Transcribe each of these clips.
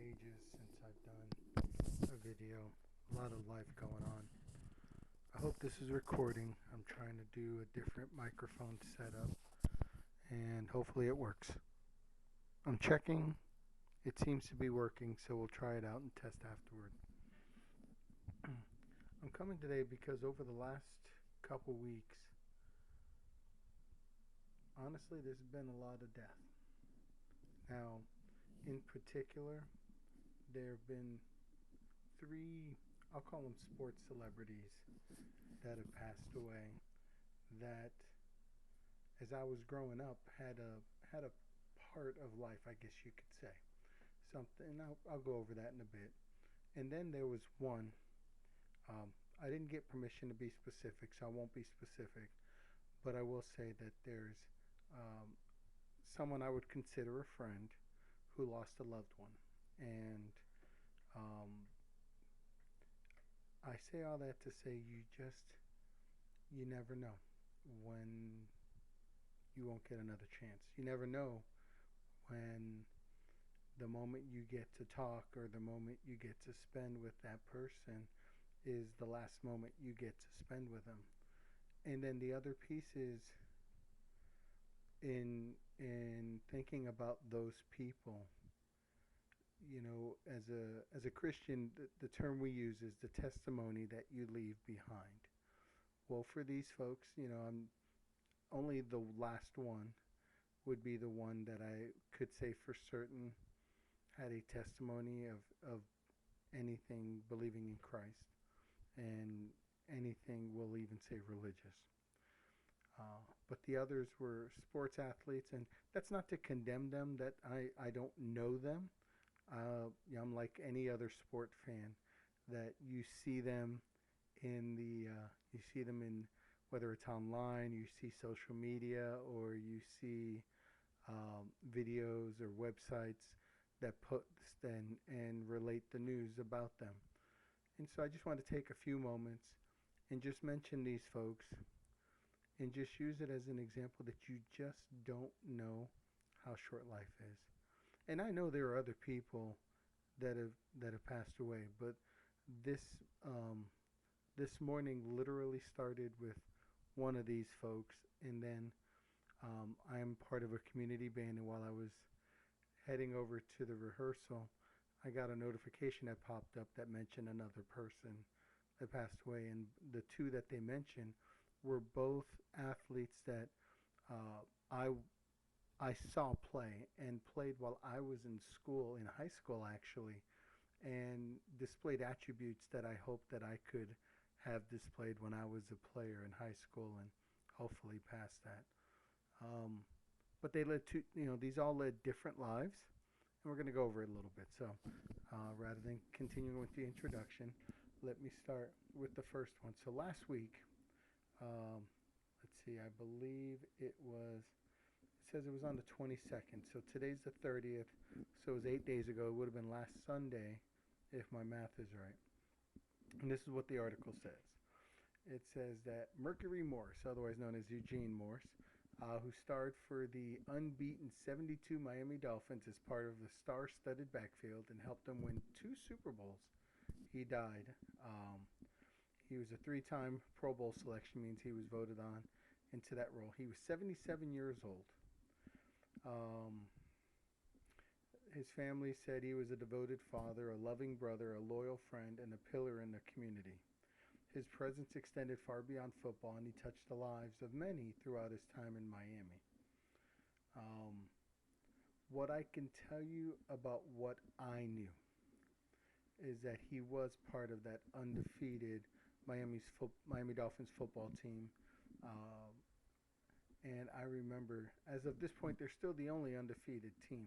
ages since I've done a video. A lot of life going on. I hope this is recording. I'm trying to do a different microphone setup and hopefully it works. I'm checking. It seems to be working, so we'll try it out and test afterward. I'm coming today because over the last couple weeks, honestly, there's been a lot of death. Now, in particular, there have been three, I'll call them sports celebrities, that have passed away that, as I was growing up, had a part of life, I guess you could say. Something. I'll go over that in a bit. And then there was one. I didn't get permission to be specific, so I won't be specific. But I will say that there's um, someone I would consider a friend who lost a loved one, and um, I say all that to say you never know when you won't get another chance. You never know when the moment you get to talk or the moment you get to spend with that person is the last moment you get to spend with them. And then the other piece is in thinking about those people. As a Christian, the term we use is the testimony that you leave behind. Well, for these folks, I'm only the last one would be the one that I could say for certain had a testimony of anything believing in Christ and anything we'll even say religious. But the others were sports athletes, and that's not to condemn them. That I don't know them. I'm like any other sport fan. That you see them in whether it's online, you see social media, or you see videos or websites that post and relate the news about them. And so I just want to take a few moments and just mention these folks and just use it as an example that you just don't know how short life is. And I know there are other people that have passed away, but this this morning literally started with one of these folks, and then I am part of a community band, and while I was heading over to the rehearsal, I got a notification that popped up that mentioned another person that passed away, and the two that they mentioned were both athletes that uh, I I saw play and played while I was in school, in high school actually, and displayed attributes that I hoped that I could have displayed when I was a player in high school and hopefully past that. Um, but they led to, these all led different lives, and we're going to go over it a little bit. So rather than continuing with the introduction, let me start with the first one. So last week, um, let's see, I believe it says it was on the 22nd. So today's the 30th. So it was 8 days ago. It would have been last Sunday if my math is right. And this is what the article says. It says that Mercury Morse, otherwise known as Eugene Morse, who starred for the unbeaten 72 Miami Dolphins as part of the star-studded backfield and helped them win two Super Bowls, he died. He was a three-time Pro Bowl selection, means he was voted on into that role. He was 77 years old. Um, his family said he was a devoted father, a loving brother, a loyal friend, and a pillar in the community. His presence extended far beyond football, and he touched the lives of many throughout his time in Miami. Um, what I can tell you about what I knew is that he was part of that undefeated Miami Dolphins football team. Um, and I remember, as of this point, they're still the only undefeated team.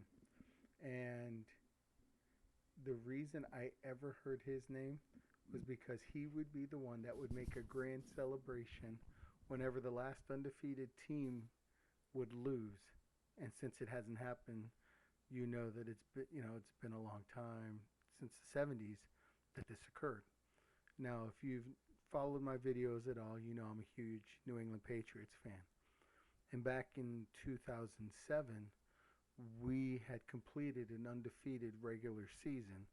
And the reason I ever heard his name was because he would be the one that would make a grand celebration whenever the last undefeated team would lose. And since it hasn't happened, you know that it's been a long time since the 70s that this occurred. Now, if you've followed my videos at all, you know I'm a huge New England Patriots fan. And back in 2007, we had completed an undefeated regular season,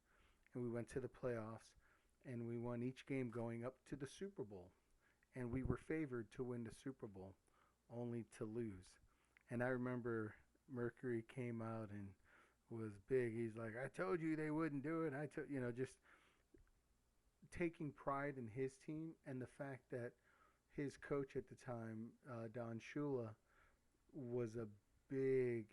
and we went to the playoffs, and we won each game going up to the Super Bowl, and we were favored to win the Super Bowl, only to lose. And I remember Mercury came out and was big. He's like, "I told you they wouldn't do it." I told, just taking pride in his team and the fact that his coach at the time, Don Shula, was a big,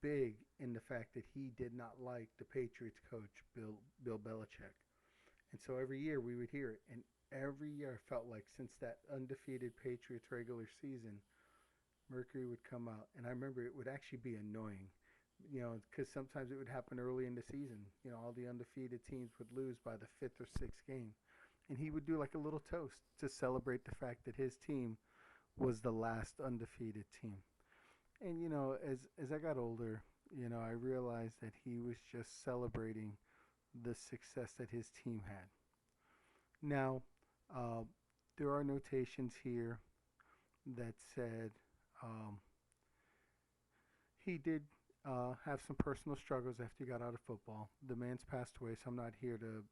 big in the fact that he did not like the Patriots coach Bill Belichick, and so every year we would hear it, and every year I felt like since that undefeated Patriots regular season, Mercury would come out, and I remember it would actually be annoying, because sometimes it would happen early in the season. All the undefeated teams would lose by the fifth or sixth game, and he would do like a little toast to celebrate the fact that his team was the last undefeated team. And as I got older, I realized that he was just celebrating the success that his team had. Now, uh, there are notations here that said um, he did have some personal struggles after he got out of football. The man's passed away, so I'm not here to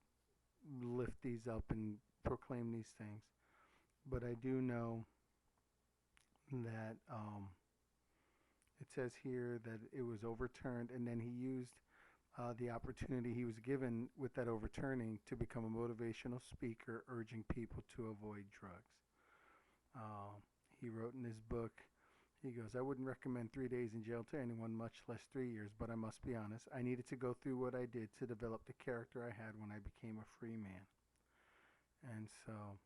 lift these up and proclaim these things. But I do know that it says here that it was overturned, and then he used the opportunity he was given with that overturning to become a motivational speaker urging people to avoid drugs. Uh, he wrote in his book, he goes, "I wouldn't recommend 3 days in jail to anyone, much less 3 years, but I must be honest. I needed to go through what I did to develop the character I had when I became a free man." And so,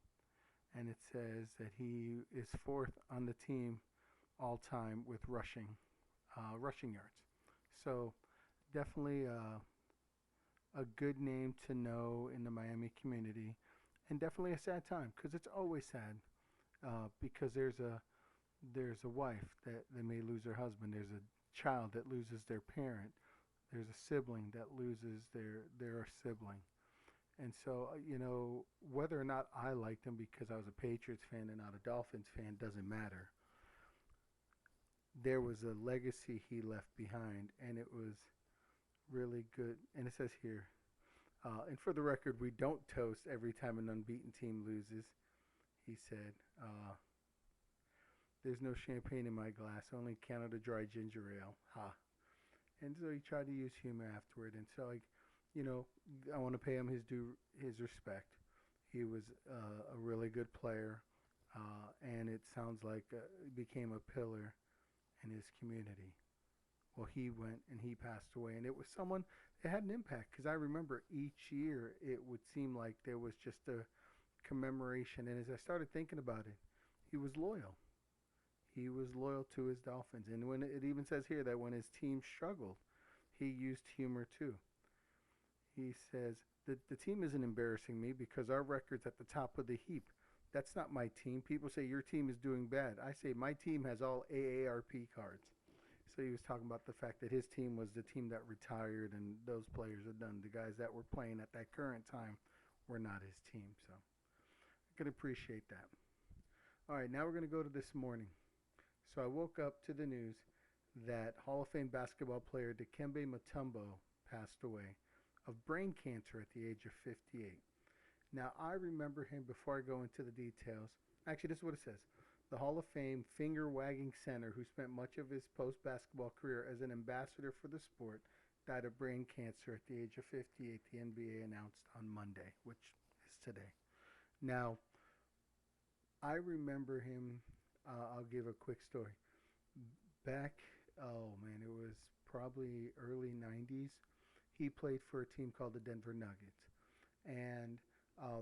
and it says that he is fourth on the team all time with rushing yards. So definitely a good name to know in the Miami community, and definitely a sad time because it's always sad because there's a wife that may lose her husband. There's a child that loses their parent. There's a sibling that loses their sibling. And so, whether or not I liked him because I was a Patriots fan and not a Dolphins fan doesn't matter. There was a legacy he left behind, and it was really good. And it says here, and for the record, we don't toast every time an unbeaten team loses, he said. There's no champagne in my glass, only Canada Dry Ginger Ale. Ha. And so he tried to use humor afterward. And so, I want to pay him his respect. He was a really good player, and it sounds like he became a pillar in his community. Well, he went and he passed away, and it was someone that had an impact because I remember each year it would seem like there was just a commemoration. And as I started thinking about it, he was loyal. He was loyal to his Dolphins. And when it even says here that when his team struggled, he used humor too. He says, the team isn't embarrassing me because our record's at the top of the heap. That's not my team. People say your team is doing bad. I say my team has all AARP cards. So he was talking about the fact that his team was the team that retired and those players are done. The guys that were playing at that current time were not his team. So I could appreciate that. All right, now we're going to go to this morning. So I woke up to the news that Hall of Fame basketball player Dikembe Mutombo passed away of brain cancer at the age of 58. Now, I remember him before I go into the details. Actually, this is what it says. The Hall of Fame finger-wagging center who spent much of his post-basketball career as an ambassador for the sport died of brain cancer at the age of 58, the NBA announced on Monday, which is today. Now, I remember him. I'll give a quick story. Back, oh man, it was probably early 90s. He played for a team called the Denver Nuggets. And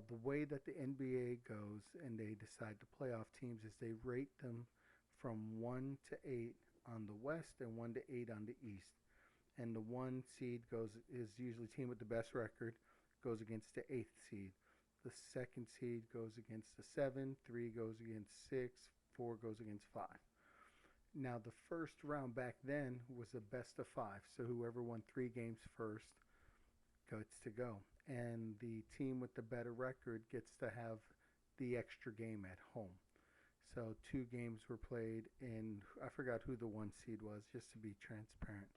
the way that the NBA goes and they decide the playoff teams is they rate them from 1 to 8 on the West and 1 to 8 on the East. And the 1 seed is usually team with the best record goes against the 8th seed. The 2nd seed goes against the 7, 3 goes against 6, 4 goes against 5. Now the first round back then was a best of 5, so whoever won 3 games first gets to go. And the team with the better record gets to have the extra game at home. So 2 games were played, and I forgot who the one seed was, just to be transparent.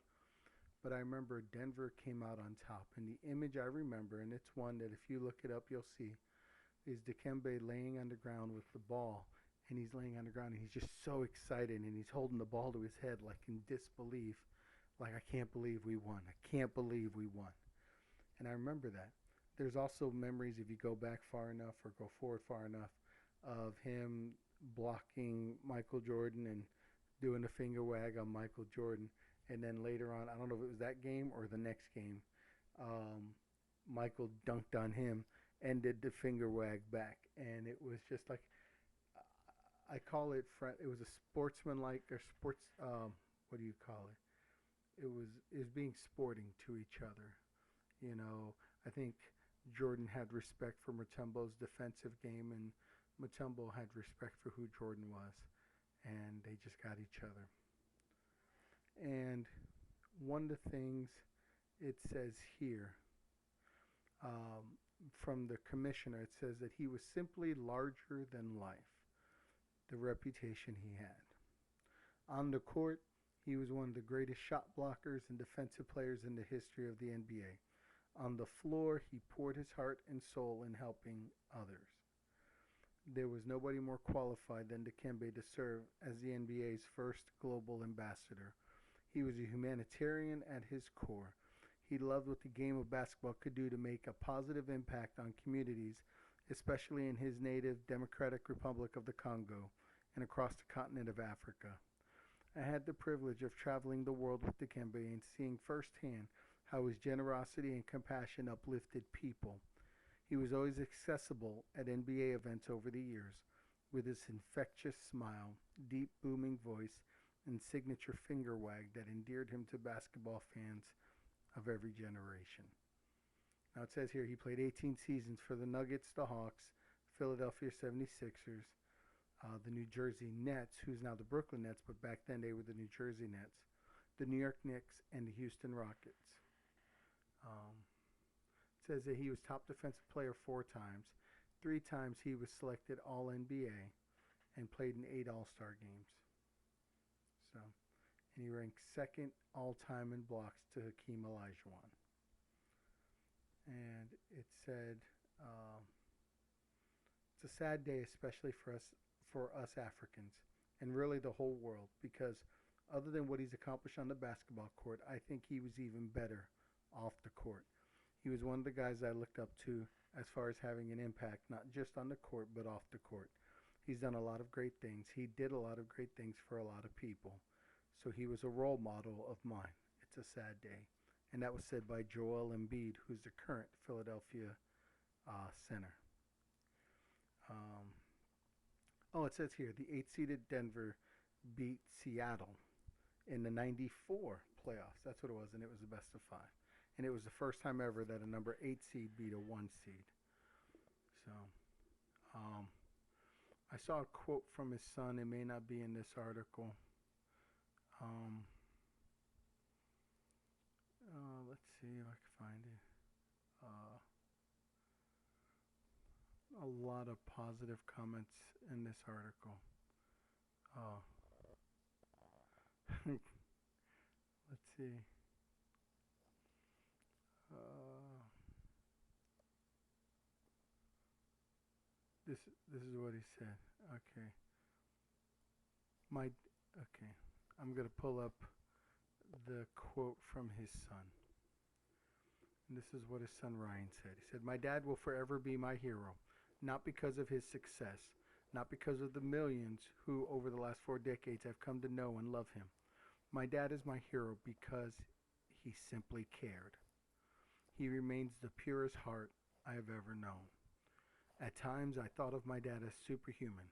But I remember Denver came out on top, and the image I remember, and it's one that if you look it up, you'll see, is Dikembe laying on the ground with the ball, and he's laying on the ground, and he's just so excited, and he's holding the ball to his head like in disbelief, like I can't believe we won, I can't believe we won. And I remember that. There's also memories, if you go back far enough or go forward far enough, of him blocking Michael Jordan and doing a finger wag on Michael Jordan. And then later on, I don't know if it was that game or the next game, um, Michael dunked on him and did the finger wag back. And it was just like, I call it, it was a sportsmanlike or sports, what do you call it? It was being sporting to each other. You know, I think Jordan had respect for Mutombo's defensive game, and Mutombo had respect for who Jordan was, and they just got each other. And one of the things it says here um, from the commissioner, it says that he was simply larger than life, the reputation he had. On the court, he was one of the greatest shot blockers and defensive players in the history of the NBA. On the floor, he poured his heart and soul in helping others. There was nobody more qualified than Dikembe to serve as the NBA's first global ambassador. He was a humanitarian at his core. He loved what the game of basketball could do to make a positive impact on communities, especially in his native Democratic Republic of the Congo and across the continent of Africa. I had the privilege of traveling the world with Dikembe and seeing firsthand how his generosity and compassion uplifted people. He was always accessible at NBA events over the years, with his infectious smile, deep booming voice, and signature finger wag that endeared him to basketball fans of every generation. Now it says here he played 18 seasons for the Nuggets, the Hawks, Philadelphia 76ers, the New Jersey Nets, who's now the Brooklyn Nets, but back then they were the New Jersey Nets, the New York Knicks, and the Houston Rockets. It says that he was top defensive player 4 times. 3 times he was selected All NBA and played in 8 All-Star games. So, and he ranked second all-time in blocks to Hakeem Olajuwon. And it said it's a sad day, especially for us Africans, and really the whole world, because other than what he's accomplished on the basketball court, I think he was even better off the court. He was one of the guys I looked up to as far as having an impact, not just on the court, but off the court. He's done a lot of great things. He did a lot of great things for a lot of people. So he was a role model of mine. It's a sad day. And that was said by Joel Embiid, who's the current Philadelphia center. It says here, the 8-seeded Denver beat Seattle in the 94 playoffs. That's what it was, and it was the best of 5. And it was the first time ever that a number 8 seed beat a 1 seed. So, I saw a quote from his son. It may not be in this article. Let's see if I can find it. A lot of positive comments in this article. Let's see. This is what he said. Okay. Okay. I'm gonna pull up the quote from his son. And this is what his son Ryan said. He said, "My dad will forever be my hero, not because of his success, not because of the millions who over the last 4 decades have come to know and love him. My dad is my hero because he simply cared. He remains the purest heart I have ever known. At times I thought of my dad as superhuman.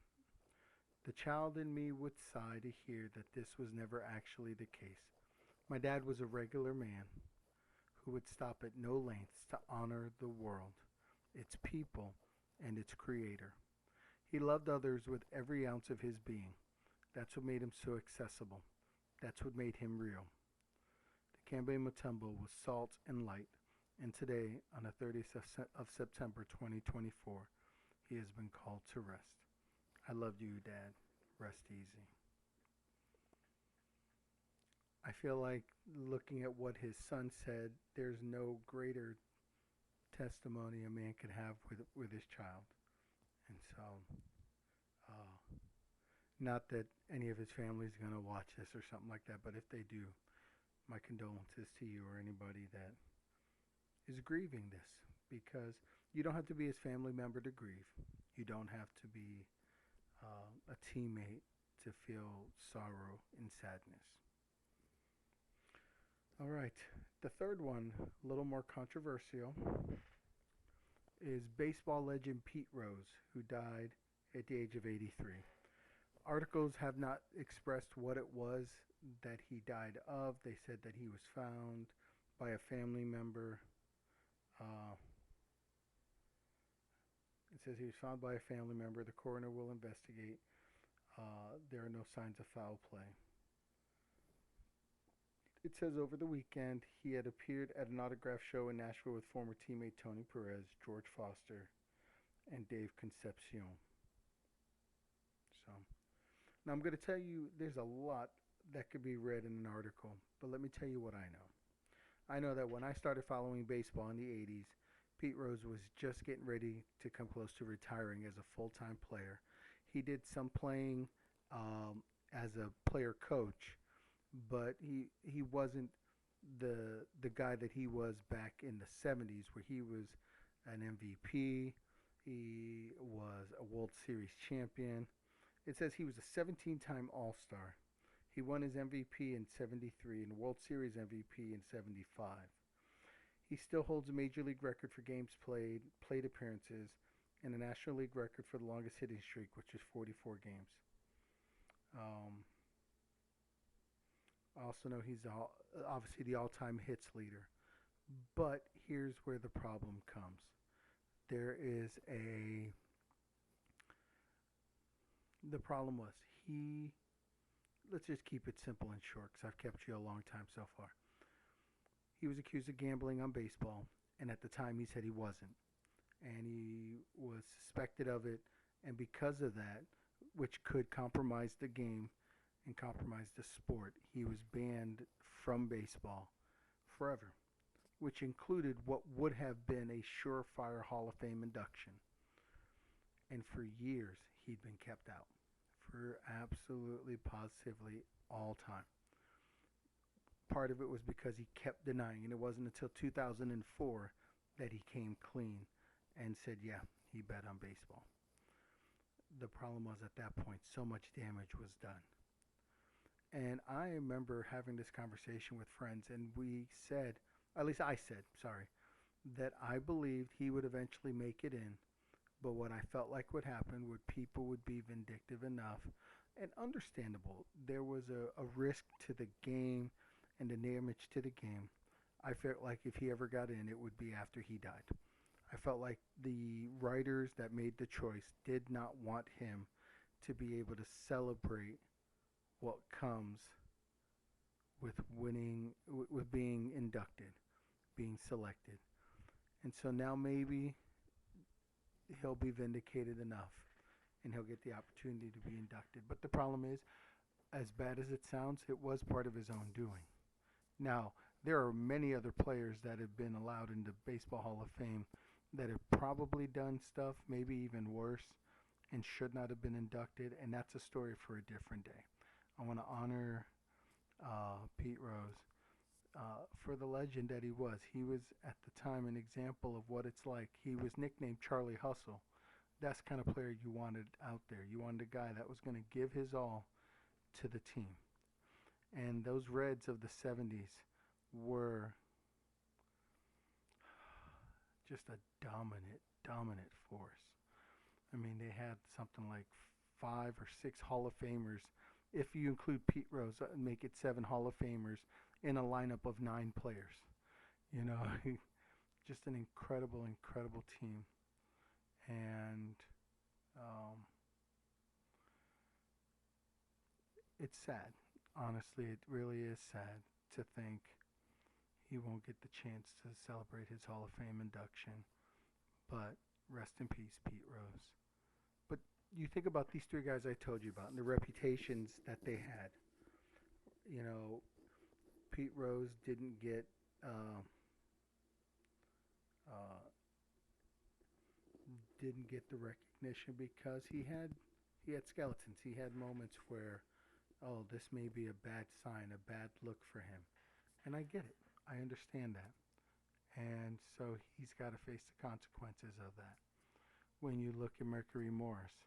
The child in me would sigh to hear that this was never actually the case. My dad was a regular man who would stop at no lengths to honor the world, its people, and its creator. He loved others with every ounce of his being. That's what made him so accessible. That's what made him real. Dikembe Mutombo was salt and light, and today, on the 30th of September 2024, he has been called to rest. I love you, Dad. rest easy. I feel like looking at what his son said, there's no greater testimony a man could have with his child. And so, uh, not that any of his family is going to watch this or something like that, but if they do, my condolences to you or anybody that is grieving this, because you don't have to be his family member to grieve. You don't have to be a teammate to feel sorrow and sadness. All right. The third one, a little more controversial, is baseball legend Pete Rose, who died at the age of 83. Articles have not expressed what it was that he died of. They said that he was found by a family member. Uh, it says he was found by a family member. The coroner will investigate. There are no signs of foul play. It says over the weekend he had appeared at an autograph show in Nashville with former teammate Tony Perez, George Foster, and Dave Concepcion. So, now I'm going to tell you there's a lot that could be read in an article, but let me tell you what I know. I know that when I started following baseball in the 80s, Pete Rose was just getting ready to come close to retiring as a full-time player. He did some playing as a player coach, but he wasn't the guy that he was back in the 70s, where he was an MVP. He was a World Series champion. It says he was a 17-time All-Star. He won his MVP in 73 and World Series MVP in 75. He still holds a Major League record for games played, plate appearances, and a National League record for the longest hitting streak, which is 44 games. I also know he's obviously the all-time hits leader. But here's where the problem comes. There is the problem was let's just keep it simple and short because I've kept you a long time so far. He was accused of gambling on baseball, and at the time he said he wasn't. And he was suspected of it, and because of that, which could compromise the game and compromise the sport, he was banned from baseball forever, which included what would have been a surefire Hall of Fame induction. And for years, he'd been kept out for absolutely, positively all time. Part of it was because he kept denying, and it wasn't until 2004 that he came clean and said, yeah, he bet on baseball. The problem was at that point, so much damage was done. And I remember having this conversation with friends, and we said, at least I said, sorry, that I believed he would eventually make it in, but what I felt like would happen would people would be vindictive enough and understandable. There was a risk to the game and the damage to the game. I felt like if he ever got in, it would be after he died. I felt like the writers that made the choice did not want him to be able to celebrate what comes with winning, with being inducted, being selected. And so now maybe he'll be vindicated enough and he'll get the opportunity to be inducted. But the problem is, as bad as it sounds, it was part of his own doing. Now, there are many other players that have been allowed into Baseball Hall of Fame that have probably done stuff, maybe even worse, and should not have been inducted, and that's a story for a different day. I want to honor Pete Rose for the legend that he was. He was, at the time, an example of what it's like. He was nicknamed Charlie Hustle. That's the kind of player you wanted out there. You wanted a guy that was going to give his all to the team. And those Reds of the 70s were just a dominant force. I mean, they had something like 5 or 6 Hall of Famers. If you include Pete Rose, make it 7 Hall of Famers in a lineup of 9 players. You know, just an incredible team. And it's sad. Honestly, it really is sad to think he won't get the chance to celebrate his Hall of Fame induction. But rest in peace, Pete Rose. But you think about these three guys I told you about and the reputations that they had. You know, Pete Rose uh, uh, didn't get the recognition because he had skeletons. He had moments where, oh, this may be a bad sign, a bad look for him, and I get it. I understand that, and so he's got to face the consequences of that. When you look at Mercury Morris,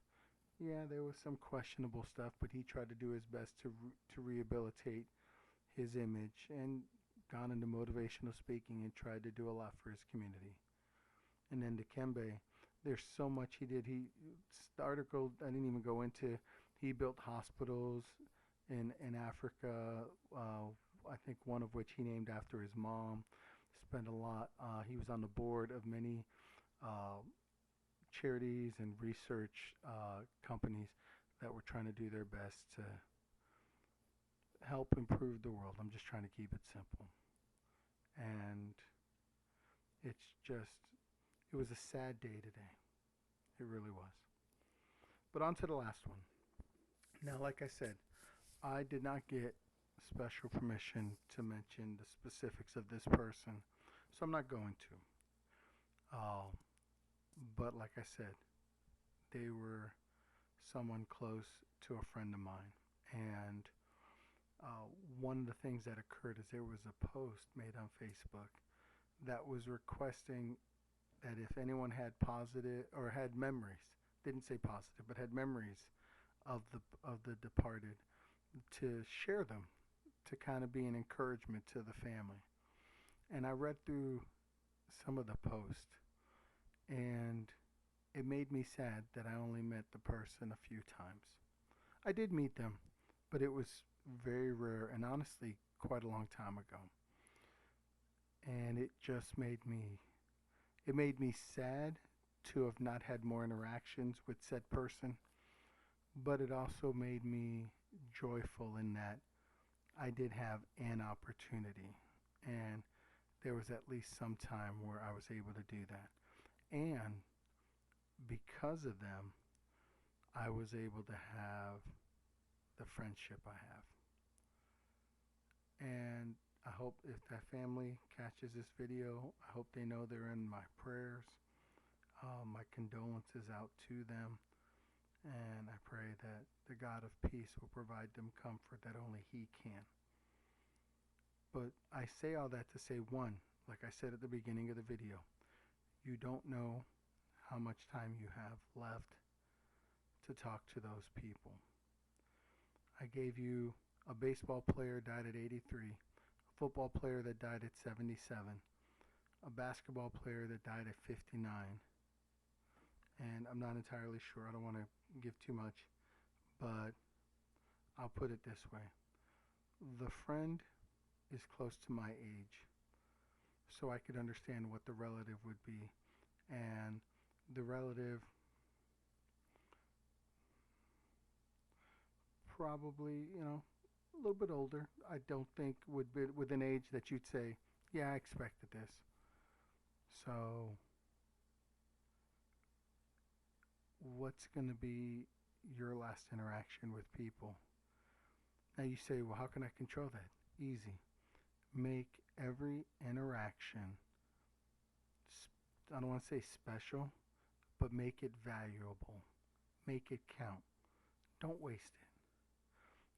yeah, there was some questionable stuff, but he tried to do his best to rehabilitate his image and gone into motivational speaking and tried to do a lot for his community. And then Dikembe, there's so much he did. The article I didn't even go into. He built hospitals in Africa. I think one of which he named after his mom. Spent a lot. He was on the board of many uh, charities and research companies that were trying to do their best to help improve the world. I'm just trying to keep it simple. And it's just, it was a sad day today. It really was. But on to the last one. Now, like I said, I did not get special permission to mention the specifics of this person, so I'm not going to. Uh, but like I said, they were someone close to a friend of mine. And uh, one of the things that occurred is there was a post made on Facebook that was requesting that if anyone had positive or had memories, didn't say positive, but had memories of the departed, to share them, to kind of be an encouragement to the family. And I read through some of the posts, and it made me sad that I only met the person a few times. I did meet them, but it was very rare and honestly quite a long time ago. And it made me sad to have not had more interactions with said person, but it also made me joyful in that I did have an opportunity, and there was at least some time where I was able to do that. And because of them, I was able to have the friendship I have. And I hope if that family catches this video, I hope they know they're in my prayers. My condolences out to them. And I pray that the God of peace will provide them comfort that only He can. But I say all that to say, one, like I said at the beginning of the video, you don't know how much time you have left to talk to those people. I gave you a baseball player died at 83, a football player that died at 77, a basketball player that died at 59, and I'm not entirely sure. I don't want to give too much, but I'll put it this way. The friend is close to my age, so I could understand what the relative would be. And the relative probably, a little bit older. I don't think would be with an age that you'd say, yeah, I expected this. So what's going to be your last interaction with people? Now you say, well, how can I control that? Easy. Make every interaction, I don't want to say special, but make it valuable. Make it count. Don't waste it.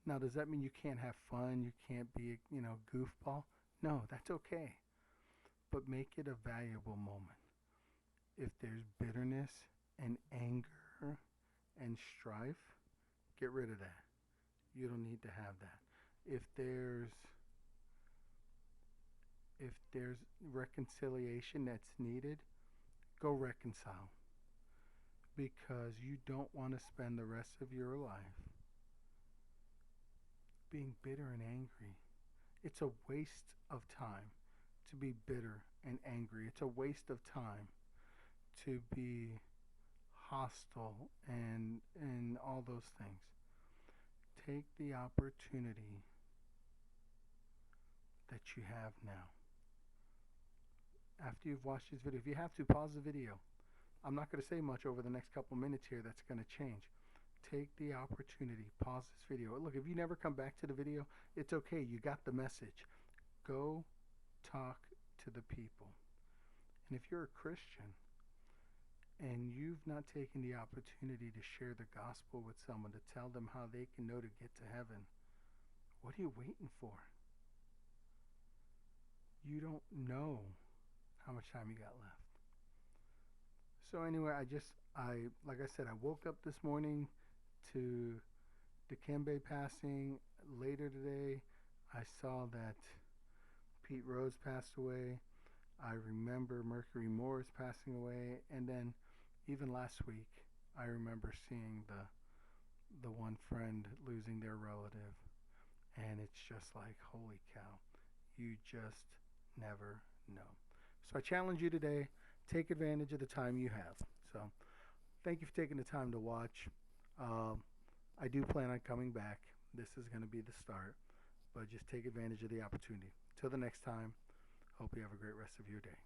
Now, does that mean you can't have fun? You can't be a goofball? No, that's okay. But make it a valuable moment. If there's bitterness and anger and strife, get rid of that. You don't need to have that. If there's reconciliation that's needed, go reconcile, because you don't want to spend the rest of your life being bitter and angry. It's a waste of time to be bitter and angry. It's a waste of time to be hostile and all those things. Take the opportunity that you have now. After you've watched this video, if you have to, pause the video. I'm not going to say much over the next couple minutes here that's going to change. take the opportunity, pause this video. Look, if you never come back to the video, it's okay. You got the message. Go talk to the people. And if you're a Christian and you've not taken the opportunity to share the gospel with someone, to tell them how they can know to get to heaven, what are you waiting for? You don't know how much time you got left. So anyway, like I said, I woke up this morning to Dikembe passing. Later today, I saw that Pete Rose passed away. I remember Mercury Morris passing away, and then even last week, I remember seeing the one friend losing their relative, and it's just like, holy cow, you just never know. So I challenge you today, take advantage of the time you have. So thank you for taking the time to watch. I do plan on coming back. This is going to be the start, but just take advantage of the opportunity. Till the next time, hope you have a great rest of your day.